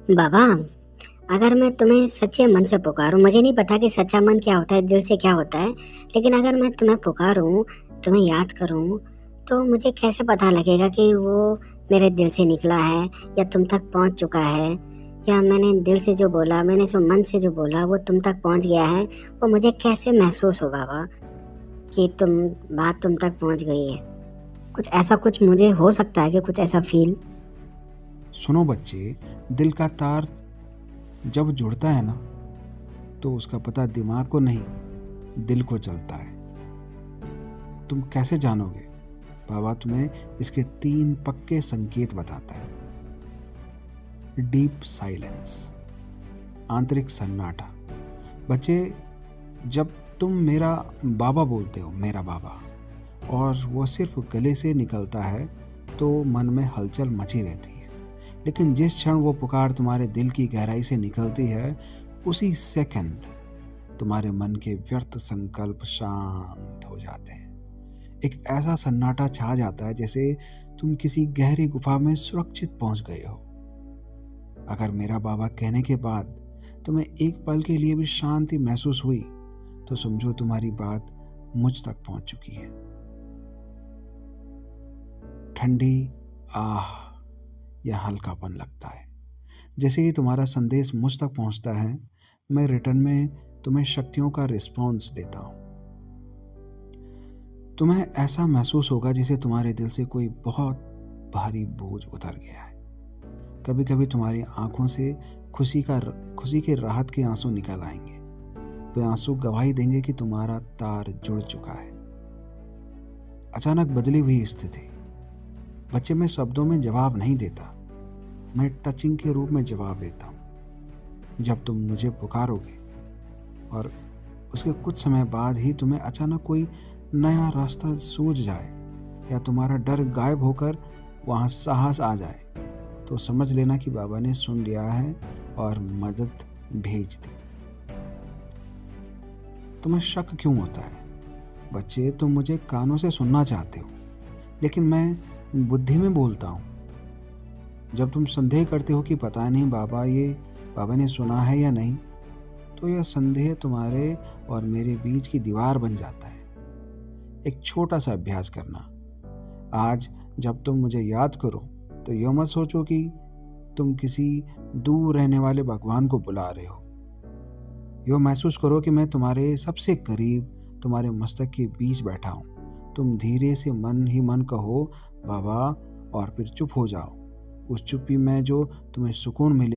बाबा, अगर मैं तुम्हें सच्चे मन से पुकारूं, मुझे नहीं पता कि सच्चा मन क्या होता है, दिल से क्या होता है, लेकिन अगर मैं तुम्हें पुकारूं, तुम्हें याद करूं, तो मुझे कैसे पता लगेगा कि वो मेरे दिल से निकला है या तुम तक पहुंच चुका है, या मैंने दिल से जो बोला, मैंने जो मन से जो बोला वो तुम तक पहुंच गया है। वो मुझे कैसे महसूस हो बाबा कि बात तुम तक पहुंच गई है। कुछ ऐसा, कुछ मुझे हो सकता है कि कुछ ऐसा फील। सुनो बच्चे, दिल का तार जब जुड़ता है ना, तो उसका पता दिमाग को नहीं, दिल को चलता है। तुम कैसे जानोगे? बाबा तुम्हें इसके 3 पक्के संकेत बताता है। डीप साइलेंस, आंतरिक सन्नाटा। बच्चे, जब तुम मेरा बाबा बोलते हो, मेरा बाबा, और वो सिर्फ गले से निकलता है, तो मन में हलचल मची रहती है। लेकिन जिस क्षण वो पुकार तुम्हारे दिल की गहराई से निकलती है, उसी सेकंड तुम्हारे मन के व्यर्थ संकल्प शांत हो जाते हैं। एक ऐसा सन्नाटा छा जाता है जैसे तुम किसी गहरी गुफा में सुरक्षित पहुंच गए हो। अगर मेरा बाबा कहने के बाद तुम्हें एक पल के लिए भी शांति महसूस हुई, तो समझो तुम्हारी बात मुझ तक पहुंच चुकी है। ठंडी आह या हल्कापन लगता है। जैसे ही तुम्हारा संदेश मुझ तक पहुंचता है, मैं रिटर्न में तुम्हें शक्तियों का रिस्पॉन्स देता हूं। तुम्हें ऐसा महसूस होगा जैसे तुम्हारे दिल से कोई बहुत भारी बोझ उतर गया है। कभी कभी तुम्हारी आंखों से खुशी के राहत के आंसू निकल आएंगे। वे आंसू गवाही देंगे कि तुम्हारा तार जुड़ चुका है। अचानक बदली हुई स्थिति। बच्चे, मैं शब्दों में जवाब नहीं देता, मैं टचिंग के रूप में जवाब देता हूँ। जब तुम मुझे पुकारोगे और उसके कुछ समय बाद ही तुम्हें अचानक कोई नया रास्ता सूझ जाए, या तुम्हारा डर गायब होकर वहाँ साहस आ जाए, तो समझ लेना कि बाबा ने सुन लिया है और मदद भेज दी। तुम्हें शक क्यों होता है? बच्चे, तुम मुझे कानों से सुनना चाहते हो, लेकिन मैं बुद्धि में बोलता हूँ। जब तुम संदेह करते हो कि पता नहीं बाबा ने सुना है या नहीं, तो यह संदेह तुम्हारे और मेरे बीच की दीवार बन जाता है। एक छोटा सा अभ्यास करना। आज जब तुम मुझे याद करो, तो यह मत सोचो कि तुम किसी दूर रहने वाले भगवान को बुला रहे हो। यह महसूस करो कि मैं तुम्हारे सबसे करीब, तुम्हारे मस्तक के बीच बैठा हूँ। तुम धीरे से मन ही मन कहो, बाबा, और फिर चुप हो जाओ। उस चुप्पी में जो तुम्हें सुकून मिले